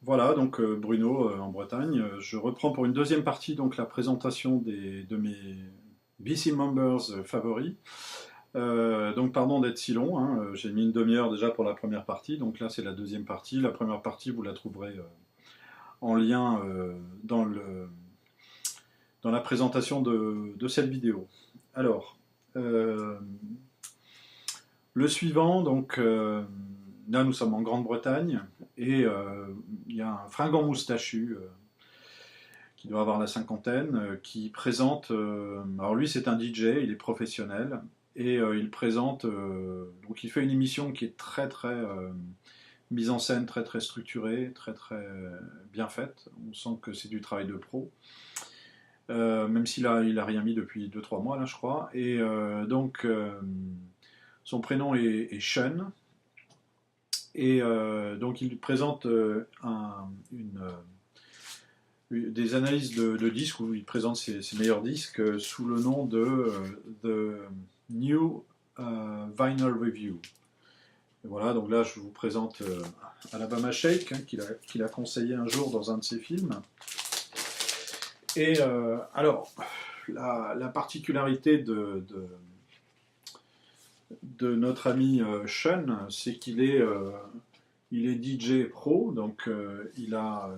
Voilà, donc Bruno en Bretagne. Je reprends pour une deuxième partie donc la présentation de mes VC members favoris. Donc pardon d'être si long, hein, j'ai mis une demi-heure déjà pour la première partie, donc là c'est la deuxième partie. La première partie vous la trouverez en lien dans la présentation de cette vidéo. Alors, euh, le suivant, donc là nous sommes en Grande-Bretagne et il y a un fringant moustachu qui doit avoir la cinquantaine, qui présente. Alors lui, c'est un DJ, il est professionnel et il présente. Donc il fait une émission qui est très très mise en scène, très très structurée, très très bien faite. On sent que c'est du travail de pro. Même il a rien mis depuis 2 3 mois là, je crois. Et donc son prénom est Sean. Et donc il présente des analyses de disques où il présente ses meilleurs disques sous le nom de The New Vinyl Review. Et voilà, donc là je vous présente Alabama Shake, hein, qu'il a conseillé un jour dans un de ses films. Et alors, la particularité de notre ami Sean, c'est il est DJ pro, donc il a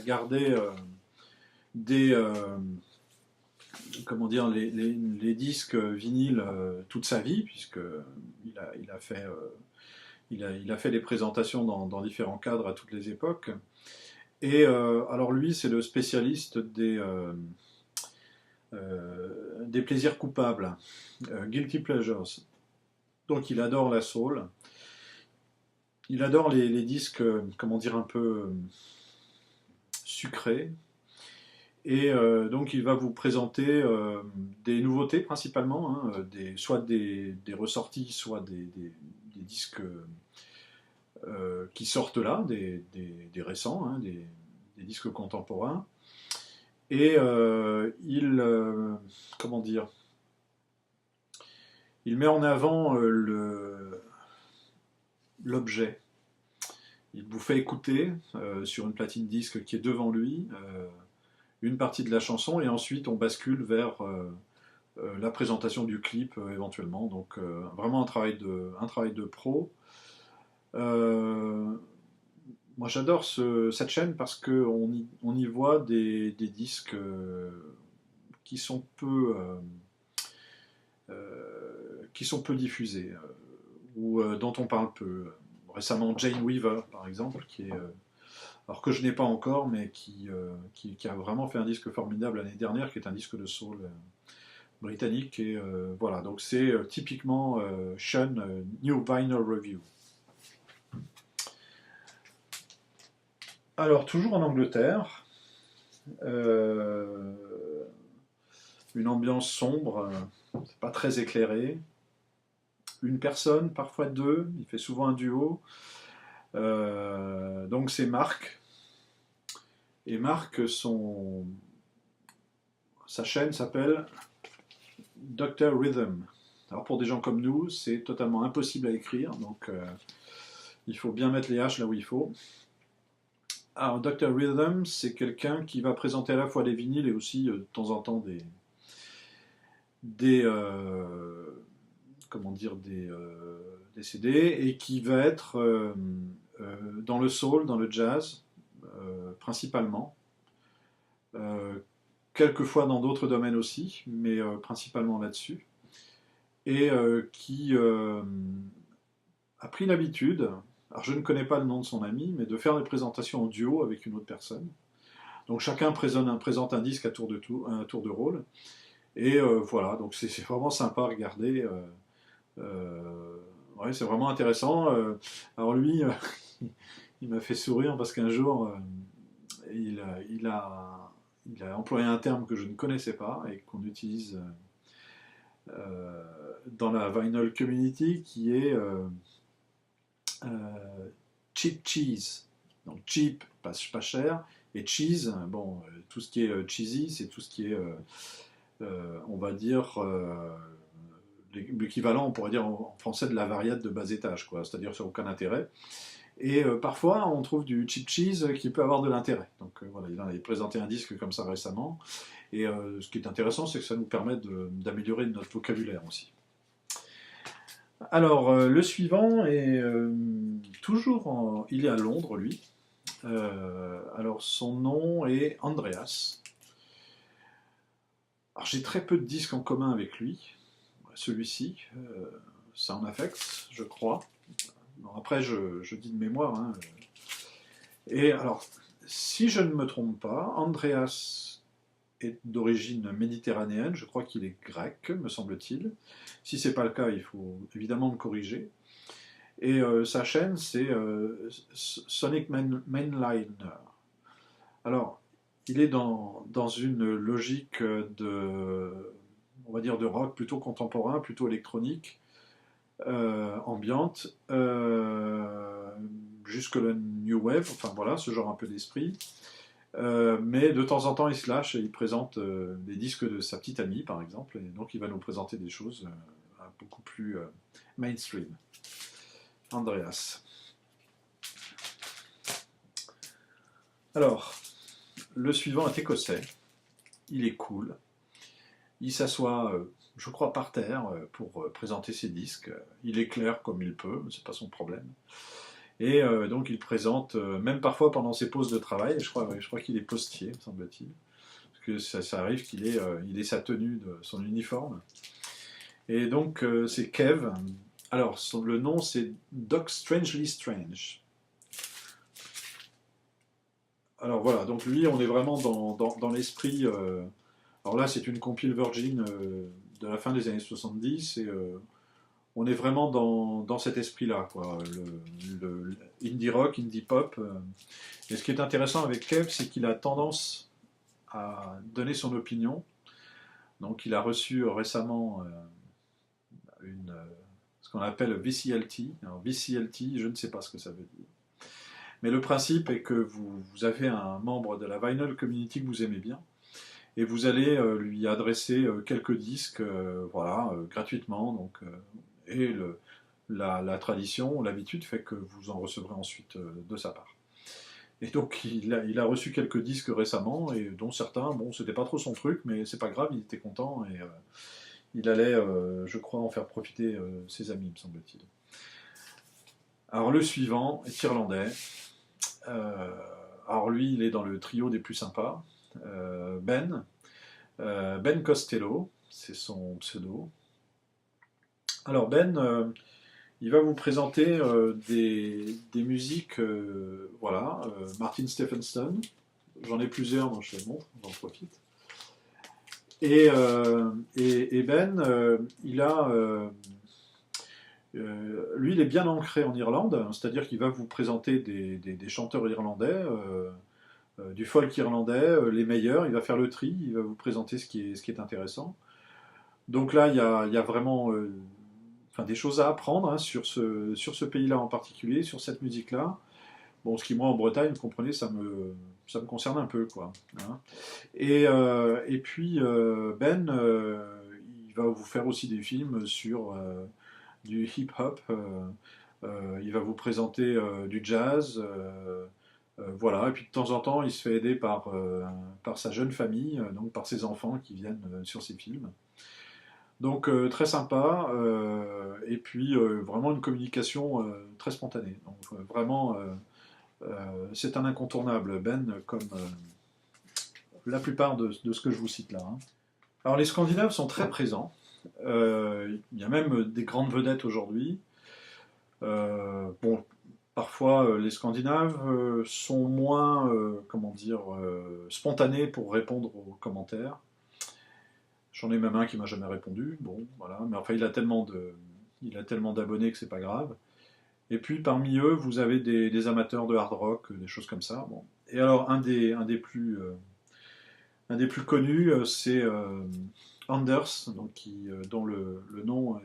gardé des, comment dire, les disques vinyles toute sa vie, puisque il a fait, il a fait des présentations dans différents cadres à toutes les époques. Et alors lui, c'est le spécialiste des plaisirs coupables, guilty pleasures. Donc il adore la soul, il adore les disques, comment dire, un peu sucrés. Et donc il va vous présenter des nouveautés principalement, hein, soit des ressorties, soit des disques qui sortent là, des récents, hein, des disques contemporains. Et comment dire, il met en avant l'objet. Il vous fait écouter sur une platine disque qui est devant lui une partie de la chanson et ensuite on bascule vers la présentation du clip éventuellement. Donc vraiment un travail de pro. Euh, Moi j'adore cette chaîne parce qu'on on y voit des disques qui sont peu diffusés ou dont on parle peu. Récemment Jane Weaver par exemple, alors que je n'ai pas encore, mais qui a vraiment fait un disque formidable l'année dernière, qui est un disque de soul britannique. Et voilà, donc c'est typiquement Sean New Vinyl Review. Alors, toujours en Angleterre, euh, une ambiance sombre, c'est pas très éclairé. Une personne, parfois deux, il fait souvent un duo. Donc c'est Marc. Et Marc, sa chaîne s'appelle Dr. Rhythm. Alors pour des gens comme nous, c'est totalement impossible à écrire, donc il faut bien mettre les H là où il faut. Alors Dr. Rhythm, c'est quelqu'un qui va présenter à la fois des vinyles et aussi de temps en temps des comment dire des CD et qui va être dans le soul, dans le jazz principalement, euh, quelquefois dans d'autres domaines aussi, mais principalement là-dessus, et qui a pris l'habitude, alors je ne connais pas le nom de son ami, mais de faire des présentations en duo avec une autre personne. Donc chacun présente un disque à tour de rôle. Et voilà, donc c'est vraiment sympa à regarder. Ouais, c'est vraiment intéressant. Alors lui, il m'a fait sourire parce qu'un jour, il, a, il, a, il a employé un terme que je ne connaissais pas et qu'on utilise dans la vinyl community qui est cheap cheese. Donc cheap, pas cher, et cheese, bon, tout ce qui est cheesy, c'est tout ce qui est, on va dire, l'équivalent, on pourrait dire en français, de la variate de bas étage, quoi. C'est-à-dire sur aucun intérêt. Et parfois, on trouve du cheap cheese qui peut avoir de l'intérêt. Donc voilà, il avait présenté un disque comme ça récemment. Et ce qui est intéressant, c'est que ça nous permet d'améliorer notre vocabulaire aussi. Alors, le suivant est il est à Londres, lui. Alors, son nom est Andreas. Alors, j'ai très peu de disques en commun avec lui. Celui-ci, Sound Effects, je crois. Bon, après, je dis de mémoire. Hein. Et alors, si je ne me trompe pas, Andreas est d'origine méditerranéenne, je crois qu'il est grec, me semble-t-il. Si ce n'est pas le cas, il faut évidemment me corriger. Et sa chaîne, c'est Sonic Mainliner. Alors, il est dans une logique on va dire de rock plutôt contemporain, plutôt électronique, ambiante, jusque le new wave, enfin voilà, ce genre un peu d'esprit. Mais de temps en temps, il se lâche et il présente des disques de sa petite amie, par exemple, et donc il va nous présenter des choses beaucoup plus mainstream. Andreas. Alors, le suivant est écossais. Il est cool. Il s'assoit, je crois, par terre pour présenter ses disques. Il éclaire comme il peut, c'est pas son problème. Et donc il présente, même parfois pendant ses pauses de travail, je crois qu'il est postier, semble-t-il, parce que ça arrive qu'il ait sa tenue, son uniforme. Et donc c'est Kev. Alors le nom c'est Doc Strangely Strange. Alors voilà, donc lui on est vraiment dans l'esprit. Alors là c'est une compile Virgin de la fin des années 70 et on est vraiment dans cet esprit-là, quoi. Le indie rock, indie pop. Et ce qui est intéressant avec Kev, c'est qu'il a tendance à donner son opinion. Donc, il a reçu récemment ce qu'on appelle VCLT. Alors, VCLT, je ne sais pas ce que ça veut dire. Mais le principe est que vous avez un membre de la vinyl community que vous aimez bien. Et vous allez lui adresser quelques disques, voilà, gratuitement. Donc, et la tradition, l'habitude fait que vous en recevrez ensuite de sa part. Et donc il a reçu quelques disques récemment, et dont certains, bon, c'était pas trop son truc, mais c'est pas grave, il était content, et il allait, je crois, en faire profiter ses amis, me semble-t-il. Alors le suivant est irlandais. Alors lui, il est dans le trio des plus sympas. Ben Costello, c'est son pseudo. Alors Ben, il va vous présenter des musiques, voilà, Martin Stephenson, j'en ai plusieurs, donc je les montre, j'en profite. Et Ben, lui, il est bien ancré en Irlande, c'est-à-dire qu'il va vous présenter des chanteurs irlandais, du folk irlandais, les meilleurs, il va faire le tri, il va vous présenter ce qui est intéressant. Donc là, il y a vraiment des choses à apprendre hein, sur ce pays-là en particulier, sur cette musique-là. Bon, ce qui, moi, en Bretagne, vous comprenez, ça me concerne un peu, quoi. Hein. Et puis, Ben, il va vous faire aussi des films sur du hip-hop. Il va vous présenter du jazz. Voilà, et puis de temps en temps, il se fait aider par sa jeune famille, donc par ses enfants qui viennent sur ses films. Donc très sympa, et puis vraiment une communication très spontanée. Donc vraiment, c'est un incontournable, Ben, comme la plupart de ce que je vous cite là. Hein. Alors les Scandinaves sont très présents. Il y a même des grandes vedettes aujourd'hui. Bon, parfois les Scandinaves sont moins, comment dire, spontanés pour répondre aux commentaires. J'en ai même un qui m'a jamais répondu. Bon, voilà. Mais enfin, il a tellement d'abonnés que c'est pas grave. Et puis parmi eux, vous avez des amateurs de hard rock, des choses comme ça. Bon. Et alors un des plus connus, c'est Anders, donc dont le nom,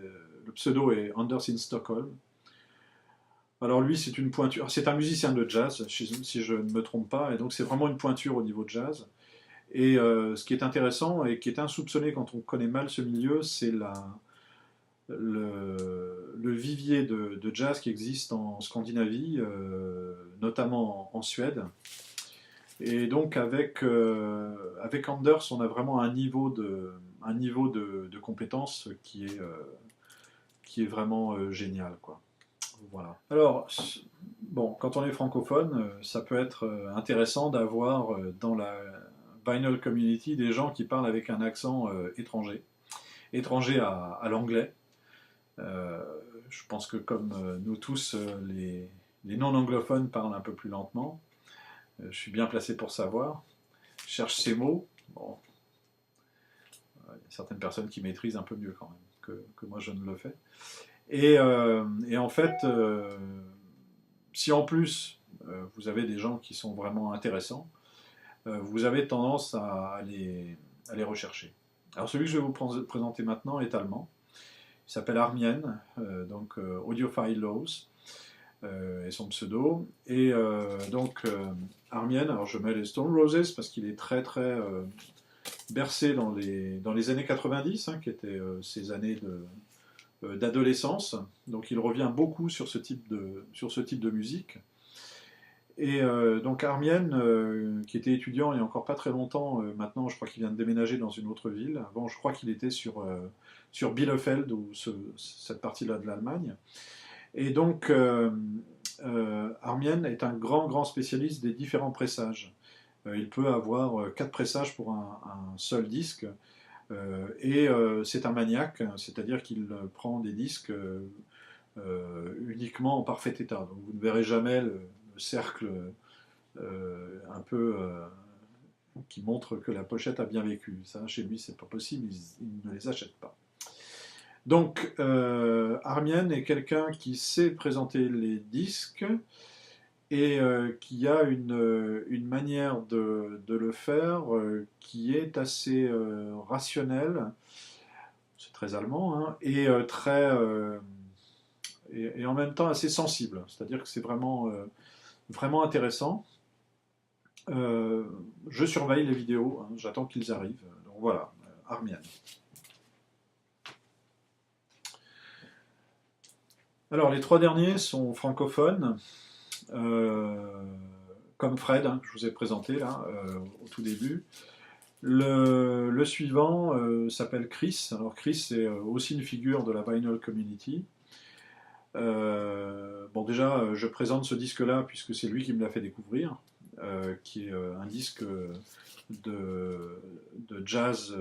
le pseudo est Anders in Stockholm. Alors lui, c'est une pointure. C'est un musicien de jazz, si je ne me trompe pas, et donc c'est vraiment une pointure au niveau de jazz. Et ce qui est intéressant et qui est insoupçonné quand on connaît mal ce milieu, c'est le vivier de jazz qui existe en Scandinavie, notamment en Suède. Et donc avec Anders, on a vraiment un niveau de compétence qui est vraiment génial, quoi. Voilà. Alors, bon, quand on est francophone, ça peut être intéressant d'avoir dans la vinyl community des gens qui parlent avec un accent étranger à l'anglais. Euh, je pense que comme nous tous, les non-anglophones parlent un peu plus lentement. Je suis bien placé pour savoir. Je cherche ces mots. Bon, il y a certaines personnes qui maîtrisent un peu mieux quand même que moi je ne le fais. Et en fait, si en plus vous avez des gens qui sont vraiment intéressants, vous avez tendance à les rechercher. Alors celui que je vais vous présenter maintenant est allemand. Il s'appelle Armien, donc Audiophile Laws, et son pseudo. Et Armien, alors je mets les Stone Roses parce qu'il est très très bercé dans les années 90, hein, qui étaient ces années d'adolescence. Donc il revient beaucoup sur sur ce type de musique. Et donc Armien, qui était étudiant il n'y a encore pas très longtemps, maintenant je crois qu'il vient de déménager dans une autre ville. Avant je crois qu'il était sur Bielefeld, ou cette partie-là de l'Allemagne. Et donc Armien est un grand spécialiste des différents pressages. Il peut avoir 4 pressages pour un seul disque. C'est un maniaque, c'est-à-dire qu'il prend des disques uniquement en parfait état. Donc vous ne verrez jamais le cercle un peu qui montre que la pochette a bien vécu. Ça, chez lui, c'est pas possible, il ne les achète pas. Donc, Armien est quelqu'un qui sait présenter les disques et qui a une manière de le faire qui est assez rationnelle. C'est très allemand, hein, et et en même temps assez sensible. C'est-à-dire que c'est vraiment intéressant. Je surveille les vidéos, hein, j'attends qu'ils arrivent. Donc voilà, Armien. Alors les 3 derniers sont francophones, euh, comme Fred, hein, que je vous ai présenté là au tout début. Le suivant s'appelle Chris. Alors Chris est aussi une figure de la vinyl community. Bon déjà, je présente ce disque-là puisque c'est lui qui me l'a fait découvrir, qui est un disque de jazz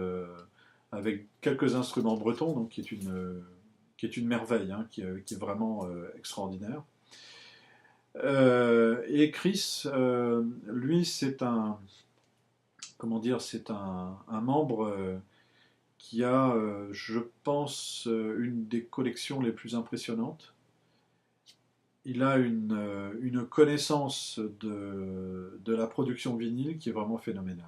avec quelques instruments bretons, donc qui est une merveille, hein, qui est vraiment extraordinaire. Et Chris, lui, c'est comment dire, c'est un membre qui a, je pense, une des collections les plus impressionnantes. Il a une connaissance de la production vinyle qui est vraiment phénoménale.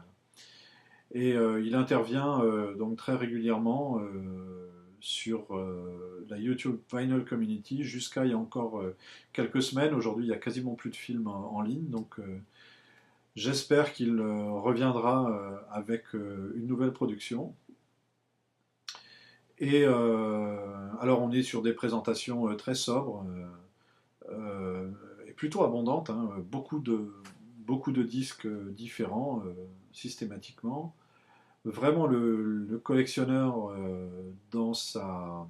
Et il intervient donc très régulièrement sur la YouTube Vinyl Community jusqu'à il y a encore quelques semaines. Aujourd'hui, il y a quasiment plus de films en ligne, donc j'espère qu'il reviendra avec une nouvelle production. Et alors, on est sur des présentations très sobres et plutôt abondantes, hein, beaucoup de disques différents systématiquement. Vraiment le collectionneur dans sa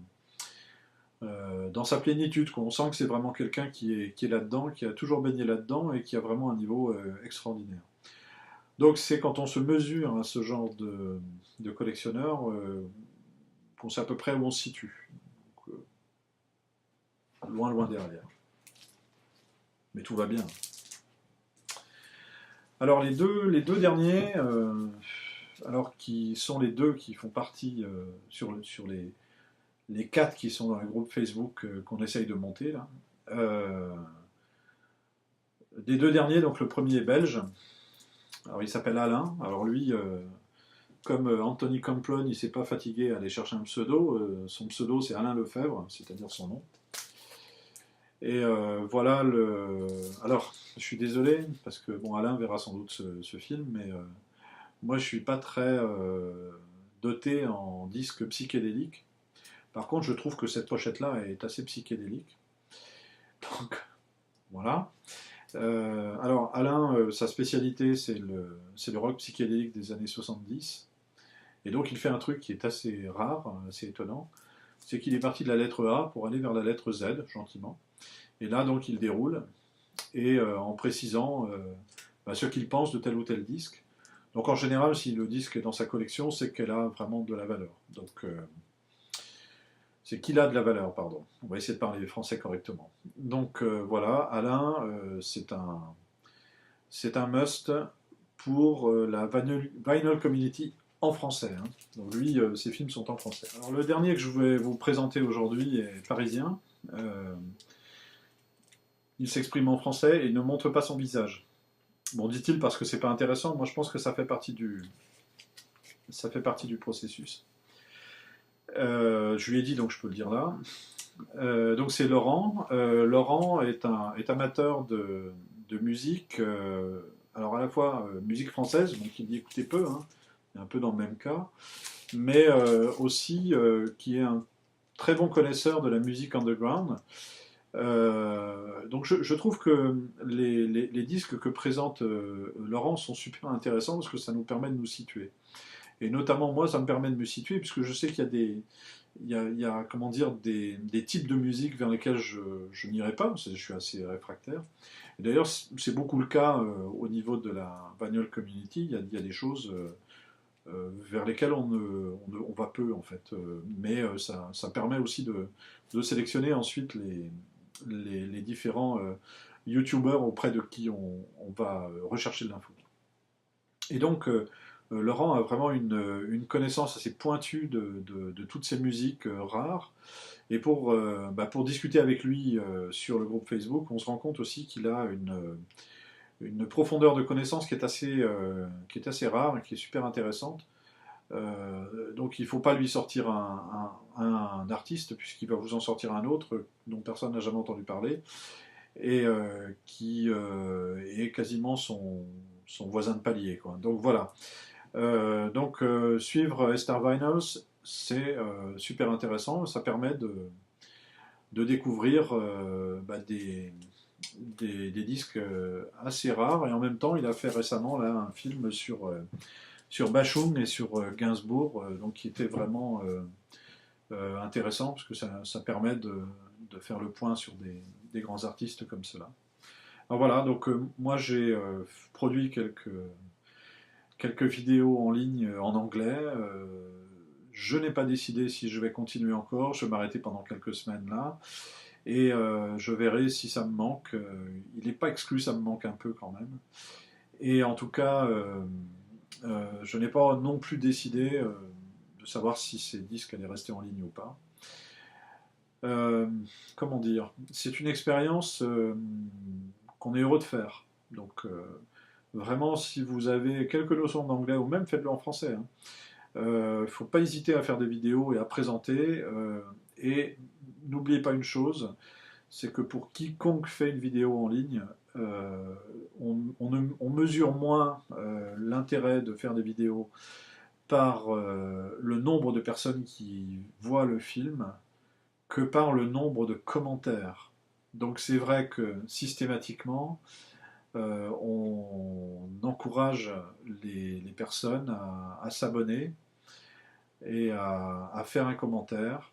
plénitude, quoi. On sent que c'est vraiment quelqu'un qui est là-dedans, qui a toujours baigné là-dedans et qui a vraiment un niveau extraordinaire. Donc c'est quand on se mesure à ce genre de collectionneur qu'on sait à peu près où on se situe. Donc, loin derrière. Mais tout va bien. Alors les deux derniers, alors qui sont les deux qui font partie sur les 4 qui sont dans le groupe Facebook qu'on essaye de monter là. Des 2 derniers, donc le premier est belge. Alors il s'appelle Alain. Alors lui, comme Anthony Camplon, il s'est pas fatigué à aller chercher un pseudo. Son pseudo c'est Alain Lefebvre, c'est-à-dire son nom. Et voilà le. Alors, je suis désolé parce que bon, Alain verra sans doute ce film, mais moi je suis pas très doté en disques psychédéliques. Par contre, je trouve que cette pochette-là est assez psychédélique. Donc, voilà. Alors, Alain, sa spécialité, c'est le rock psychédélique des années 70. Et donc, il fait un truc qui est assez rare, assez étonnant. C'est qu'il est parti de la lettre A pour aller vers la lettre Z, gentiment. Et là, donc, il déroule, et en précisant ce qu'il pense de tel ou tel disque. Donc, en général, si le disque est dans sa collection, c'est qu'elle a vraiment de la valeur. Donc, c'est qu'il a de la valeur, pardon. On va essayer de parler français correctement. Donc, voilà, Alain, c'est un must pour la vinyl community en français, hein. Donc lui, ses films sont en français. Alors le dernier que je vais vous présenter aujourd'hui est parisien. Euh, il s'exprime en français et ne montre pas son visage. Bon, dit-il parce que c'est pas intéressant. Moi, je pense que ça fait partie du processus. Je lui ai dit, donc je peux le dire là. Donc c'est Laurent. Laurent est amateur de musique. Alors à la fois musique française, donc il dit écoutez peu, hein, un peu dans le même cas, mais aussi qui est un très bon connaisseur de la musique underground. Donc je trouve que les disques que présente Laurent sont super intéressants parce que ça nous permet de nous situer. Et notamment moi, ça me permet de me situer puisque je sais qu'il y a il y a, comment dire, des types de musique vers lesquels je n'irai pas, parce que je suis assez réfractaire. Et d'ailleurs, c'est beaucoup le cas au niveau de la Vinyl Community. Il y a des choses vers lesquelles on va peu, en fait. Mais ça permet aussi de sélectionner ensuite les différents YouTubers auprès de qui on va rechercher de l'info. Et donc, Laurent a vraiment une connaissance assez pointue de toutes ces musiques rares. Et pour discuter avec lui sur le groupe Facebook, on se rend compte aussi qu'il a une profondeur de connaissance qui est assez rare et qui est super intéressante. Donc il ne faut pas lui sortir un artiste, puisqu'il va vous en sortir un autre dont personne n'a jamais entendu parler, et qui est quasiment son voisin de palier, quoi. Donc voilà. Suivre Esther Vinyls, c'est super intéressant. Ça permet de découvrir des disques assez rares. Et en même temps, il a fait récemment là, un film sur Bashung et sur Gainsbourg, donc qui était vraiment intéressant parce que ça permet de faire le point sur des grands artistes comme cela. Alors voilà, donc moi j'ai produit quelques vidéos en ligne en anglais. Je n'ai pas décidé si je vais continuer encore. Je vais m'arrêter pendant quelques semaines là. Et je verrai si ça me manque. Il n'est pas exclu, ça me manque un peu quand même. Et en tout cas, je n'ai pas non plus décidé de savoir si ces disques allaient rester en ligne ou pas. Comment dire? C'est une expérience qu'on est heureux de faire. Donc, vraiment, si vous avez quelques notions d'anglais, ou même faites-le en français, hein, il ne faut pas hésiter à faire des vidéos et à présenter. Et n'oubliez pas une chose, c'est que pour quiconque fait une vidéo en ligne, on mesure moins l'intérêt de faire des vidéos par le nombre de personnes qui voient le film que par le nombre de commentaires. Donc c'est vrai que systématiquement, on encourage les personnes à s'abonner et à faire un commentaire,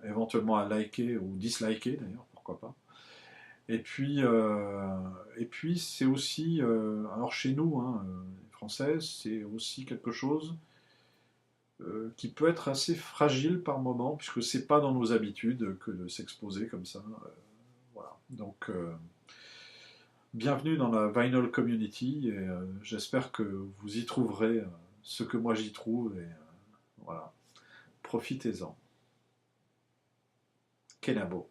éventuellement à liker ou disliker d'ailleurs, pourquoi pas. Et puis c'est aussi, alors chez nous, hein, les Français, c'est aussi quelque chose qui peut être assez fragile par moment, puisque c'est pas dans nos habitudes que de s'exposer comme ça. Voilà. Donc bienvenue dans la Vinyl Community et j'espère que vous y trouverez ce que moi j'y trouve et voilà, profitez-en. Kenavo.